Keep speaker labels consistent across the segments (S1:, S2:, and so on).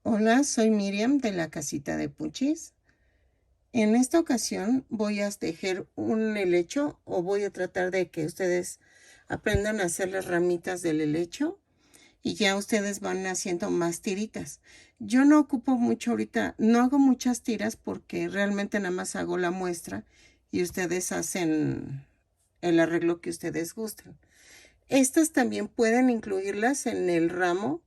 S1: Hola, soy Miriam de la casita de Puchis. En esta ocasión voy a tejer un helecho o voy a tratar de que ustedes aprendan a hacer las ramitas del helecho y ya ustedes van haciendo más tiritas. Yo no ocupo mucho ahorita, no hago muchas tiras porque realmente nada más hago la muestra y ustedes hacen el arreglo que ustedes gusten. Estas también pueden incluirlas en el ramo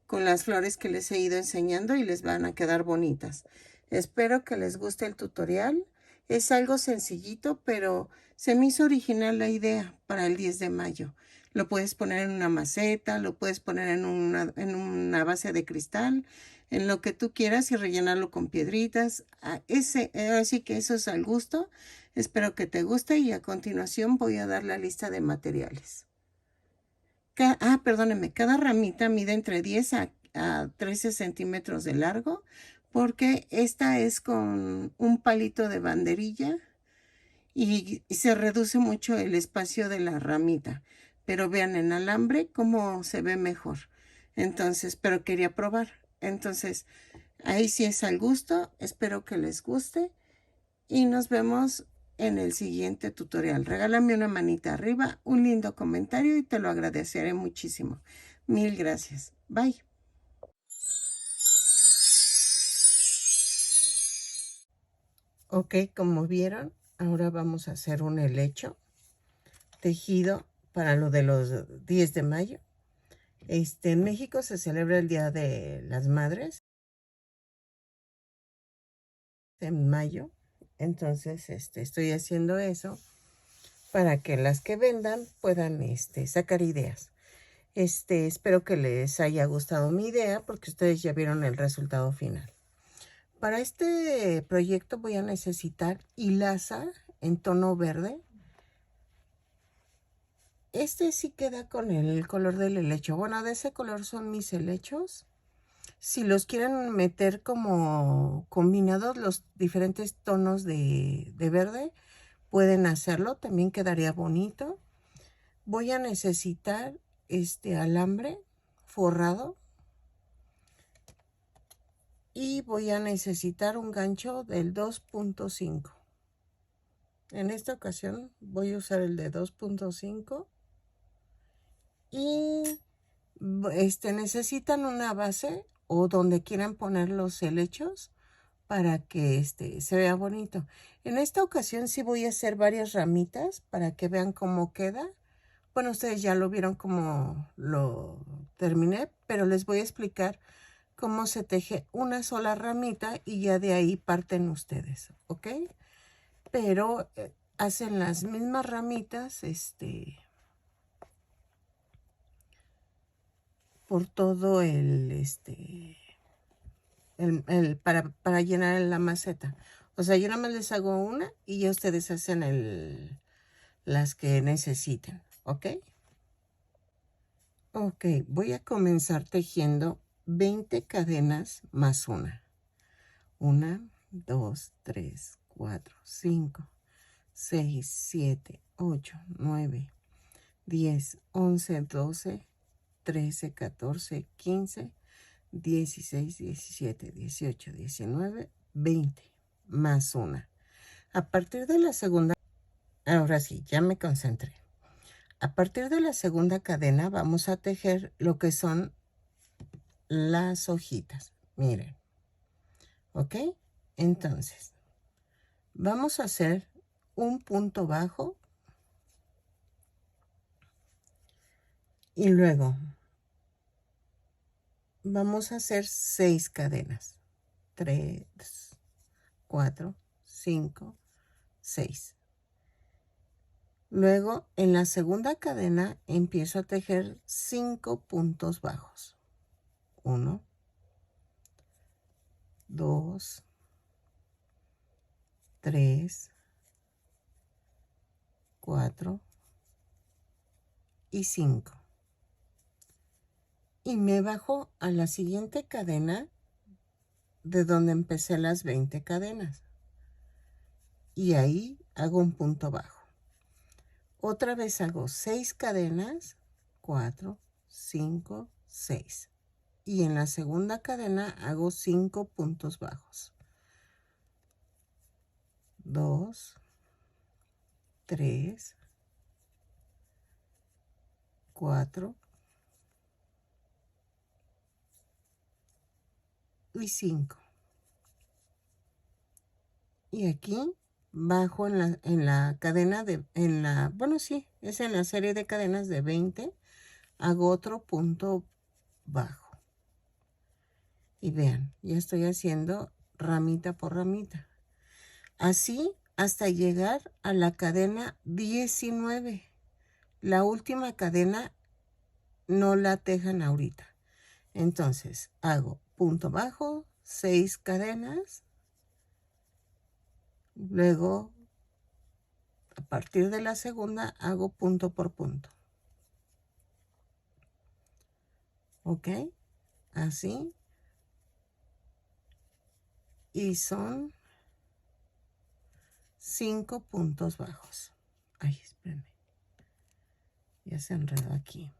S1: con las flores que les he ido enseñando y les van a quedar bonitas. Espero que les guste el tutorial. Es algo sencillito, pero se me hizo original la idea para el 10 de mayo. Lo puedes poner en una maceta, lo puedes poner en una base de cristal, en lo que tú quieras y rellenarlo con piedritas. Así que eso es al gusto. Espero que te guste y a continuación voy a dar la lista de materiales. Perdóneme, cada ramita mide entre 10 a 13 centímetros de largo, porque esta es con un palito de banderilla y se reduce mucho el espacio de la ramita. Pero vean en alambre cómo se ve mejor. Entonces, pero quería probar. Entonces, ahí sí es al gusto. Espero que les guste y nos vemos en el siguiente tutorial. Regálame una manita arriba, un lindo comentario y te lo agradeceré muchísimo. Mil gracias. Bye. Ok, como vieron, ahora vamos a hacer un helecho tejido para lo de los 10 de mayo. En México se celebra el Día de las Madres en mayo. Entonces, estoy haciendo eso para que las que vendan puedan sacar ideas. Espero que les haya gustado mi idea porque ustedes ya vieron el resultado final. Para este proyecto voy a necesitar hilaza en tono verde. Este sí queda con el color del helecho. Bueno, de ese color son mis helechos. Si los quieren meter como combinados los diferentes tonos de verde, pueden hacerlo. También quedaría bonito. Voy a necesitar este alambre forrado. Y voy a necesitar un gancho del 2.5. En esta ocasión voy a usar el de 2.5. Y necesitan una base o donde quieran poner los helechos para que se vea bonito. En esta ocasión sí voy a hacer varias ramitas para que vean cómo queda. Bueno, ustedes ya lo vieron cómo lo terminé, pero les voy a explicar cómo se teje una sola ramita y ya de ahí parten ustedes, ¿ok? Pero hacen las mismas ramitas, por todo para llenar la maceta. O sea, yo nada más les hago una y ya ustedes hacen las que necesiten, ¿ok? Ok, voy a comenzar tejiendo 20 cadenas más una. 1, 2, 3, 4, 5, 6, 7, 8, 9, 10, 11, 12, 13, 14, 15, 16, 17, 18, 19, 20, más una. A partir de la segunda, ahora sí, ya me concentré. A partir de la segunda cadena vamos a tejer lo que son las hojitas. Miren, ¿ok? Entonces, vamos a hacer un punto bajo y luego vamos a hacer 6 cadenas. 3, 4, 5, 6. Luego, en la segunda cadena, empiezo a tejer 5 puntos bajos. 1, 2, 3, 4 y 5. Y me bajo a la siguiente cadena de donde empecé las 20 cadenas. Y ahí hago un punto bajo. Otra vez hago 6 cadenas, 4, 5, 6. y en la segunda cadena hago 5 puntos bajos. 2, 3, 4 y 5. Y aquí bajo en la cadena bueno, sí, es en la serie de cadenas de 20, hago otro punto bajo. Y vean, ya estoy haciendo ramita por ramita. Así hasta llegar a la cadena 19. La última cadena no la tejan ahorita. Entonces hago punto bajo, 6 cadenas. Luego, a partir de la segunda, hago punto por punto. ¿Ok? Así. Y son 5 puntos bajos. Ay, espérenme. Ya se enredó aquí.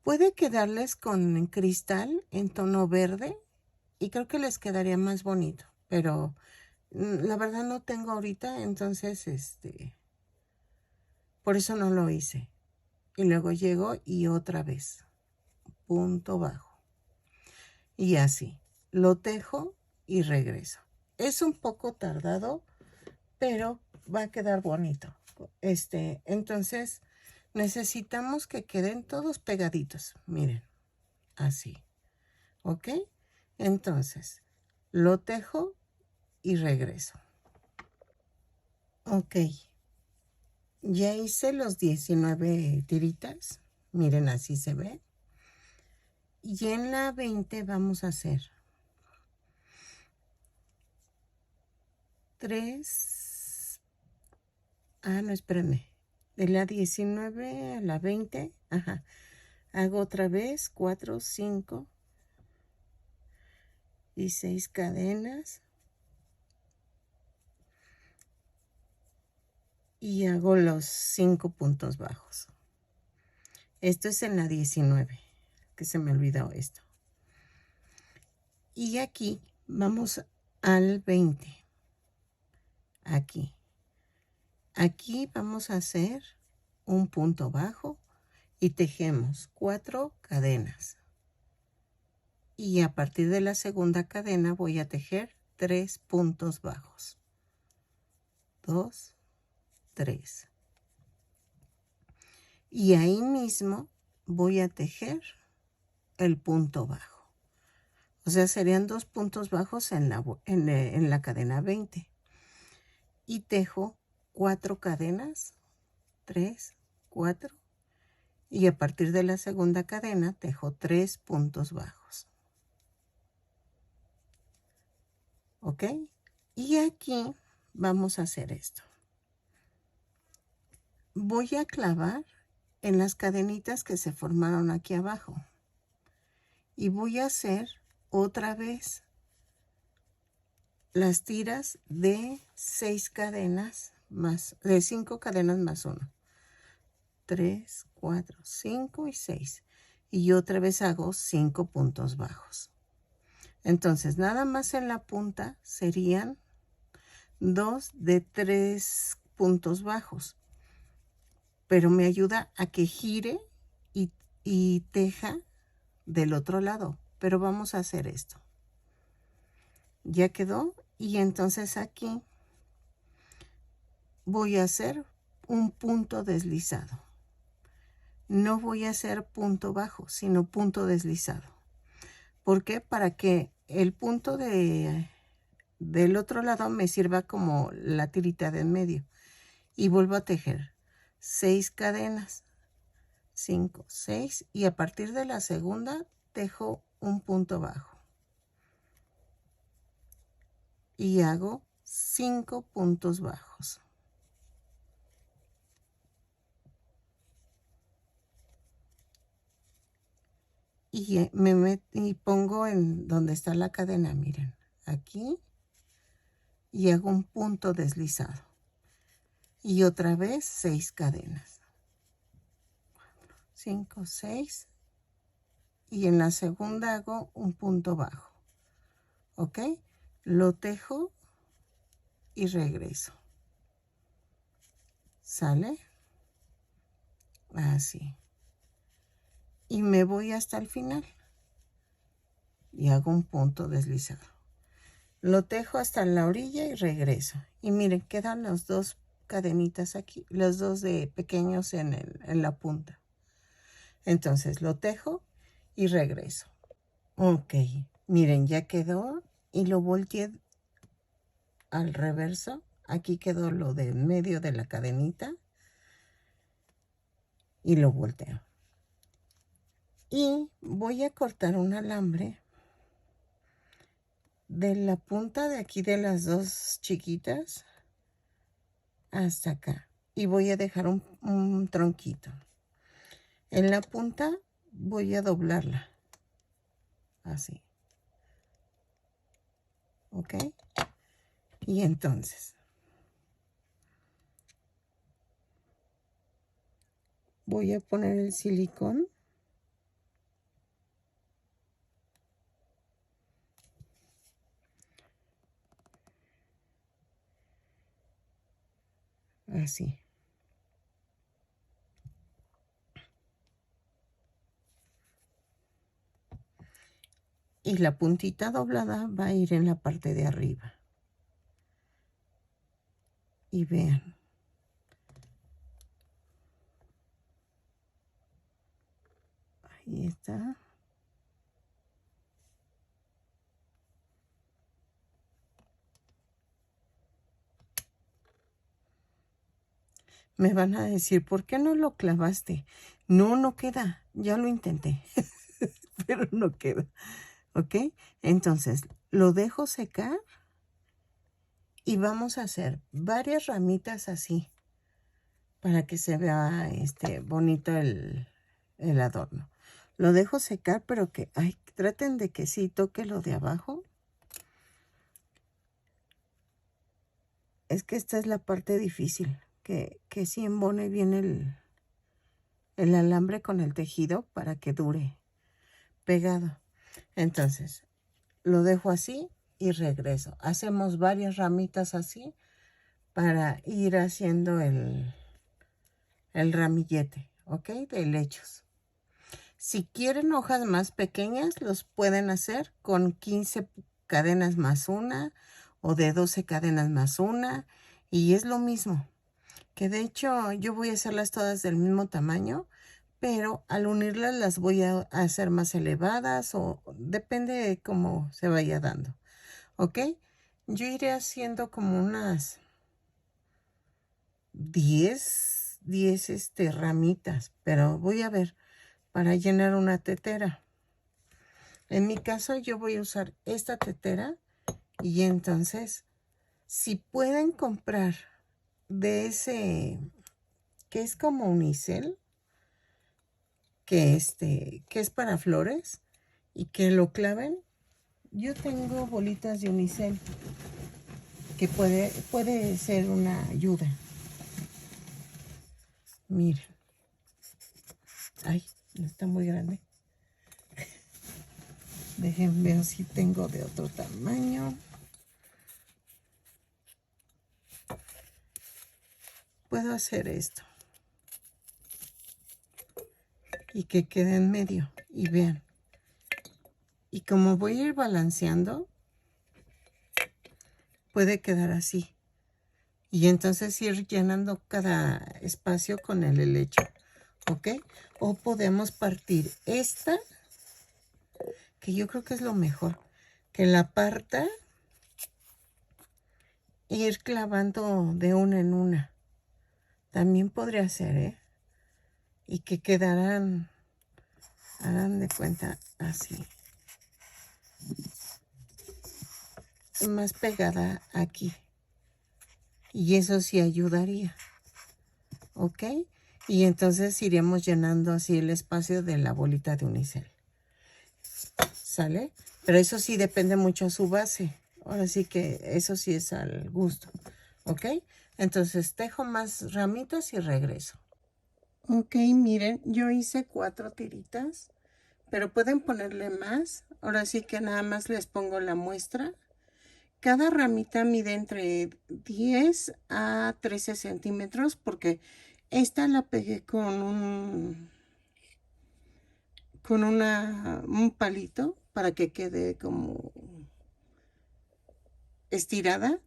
S1: Puede quedarles con cristal en tono verde y creo que les quedaría más bonito, pero la verdad no tengo ahorita, entonces por eso no lo hice. Y luego llego y otra vez punto bajo y así lo tejo y regreso. Es un poco tardado, pero va a quedar bonito. Entonces necesitamos que queden todos pegaditos, miren, así. ¿Ok? Entonces lo tejo y regreso. Ok, ya hice los 19 tiritas, miren, así se ve. Y en la 20 vamos a hacer 3, no, espérame, de la 19 a la 20, ajá, hago otra vez 4, 5 y 6 cadenas y hago los 5 puntos bajos. Esto es en la 19, que se me olvidó esto. Y aquí vamos al 20. Aquí. Aquí vamos a hacer un punto bajo y tejemos 4 cadenas. Y a partir de la segunda cadena voy a tejer 3 puntos bajos. 2, 3. Y ahí mismo voy a tejer el punto bajo. O sea, serían 2 puntos bajos en la cadena 20. Y tejo 4 cadenas, 3, 4. Y a partir de la segunda cadena tejo 3 puntos bajos. ¿Ok? Y aquí vamos a hacer esto. Voy a clavar en las cadenitas que se formaron aquí abajo. Y voy a hacer otra vez las tiras de 6 cadenas más, de 5 cadenas más 1. 3, 4, 5 y 6. Y otra vez hago 5 puntos bajos. Entonces, nada más en la punta serían 2 de 3 puntos bajos. Pero me ayuda a que gire y teja del otro lado. Pero vamos a hacer esto. Ya quedó. Y entonces aquí voy a hacer un punto deslizado. No voy a hacer punto bajo, sino punto deslizado. ¿Por qué? Para que el punto del otro lado me sirva como la tirita de en medio. Y vuelvo a tejer 6 cadenas. 5, 6. Y a partir de la segunda tejo un punto bajo. Y hago 5 puntos bajos. Y pongo en donde está la cadena, miren, aquí. Y hago un punto deslizado. Y otra vez 6 cadenas. 5, 6 y en la segunda hago un punto bajo. ¿Ok? Lo tejo y regreso. ¿Sale? Así. Y me voy hasta el final. Y hago un punto deslizado. Lo tejo hasta la orilla y regreso. Y miren, quedan las dos cadenitas aquí. Los dos de pequeños en la punta. Entonces lo tejo y regreso. Ok. Miren, ya quedó. Y lo volteé al reverso. Aquí quedó lo de medio de la cadenita. Y lo volteo. Y voy a cortar un alambre de la punta de aquí de las dos chiquitas hasta acá. Y voy a dejar un tronquito. En la punta voy a doblarla. Así. ¿Ok? Y entonces voy a poner el silicón. Así. Y la puntita doblada va a ir en la parte de arriba. Y vean. Ahí está. Me van a decir, ¿por qué no lo clavaste? No, no queda. Ya lo intenté. Pero no queda. ¿Ok? Entonces, lo dejo secar. Y vamos a hacer varias ramitas así. Para que se vea bonito el adorno. Lo dejo secar, pero que traten de que sí toque lo de abajo. Es que esta es la parte difícil. Que sí embone bien el alambre con el tejido para que dure pegado. Entonces, lo dejo así y regreso. Hacemos varias ramitas así para ir haciendo el ramillete, ¿ok? De helechos. Si quieren hojas más pequeñas, los pueden hacer con 15 cadenas más una o de 12 cadenas más una. Y es lo mismo. Que de hecho yo voy a hacerlas todas del mismo tamaño, pero al unirlas las voy a hacer más elevadas o depende de cómo se vaya dando. ¿Ok? Yo iré haciendo como unas 10 ramitas, pero voy a ver para llenar una tetera. En mi caso yo voy a usar esta tetera y entonces si pueden comprar de ese que es como unicel, que es para flores y que lo claven. Yo tengo bolitas de unicel que puede ser una ayuda. Miren. Ay, no está muy grande. Déjenme ver si tengo de otro tamaño. Puedo hacer esto. Y que quede en medio. Y vean. Y como voy a ir balanceando, puede quedar así. Y entonces ir llenando cada espacio con el helecho. ¿Ok? O podemos partir esta, que yo creo que es lo mejor. Que la parta e ir clavando de una en una. También podría ser, ¿eh? Y que quedarán, harán de cuenta, así. Más pegada aquí. Y eso sí ayudaría. ¿Ok? Y entonces iremos llenando así el espacio de la bolita de unicel. ¿Sale? Pero eso sí depende mucho de su base. Ahora sí que eso sí es al gusto. ¿Ok? Entonces tejo más ramitas y regreso. Ok, miren, yo hice 4 tiritas pero pueden ponerle más. Ahora sí que nada más les pongo la muestra. Cada ramita mide entre 10 a 13 centímetros porque esta la pegué con un palito para que quede como estirada,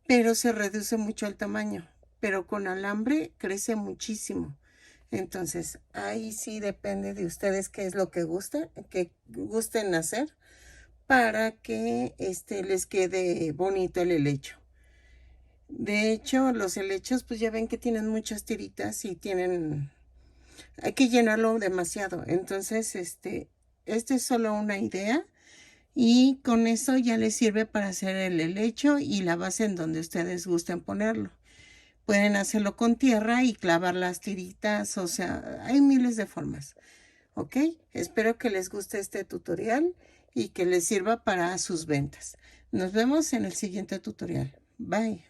S1: pero se reduce mucho el tamaño. Pero con alambre crece muchísimo. Entonces, ahí sí depende de ustedes qué es lo que gusten hacer para que les quede bonito el helecho. De hecho, los helechos, pues ya ven que tienen muchas tiritas y hay que llenarlo demasiado. Entonces, este es solo una idea y con eso ya les sirve para hacer el helecho y la base en donde ustedes gusten ponerlo. Pueden hacerlo con tierra y clavar las tiritas, o sea, hay miles de formas. ¿Ok? Espero que les guste este tutorial y que les sirva para sus ventas. Nos vemos en el siguiente tutorial. Bye.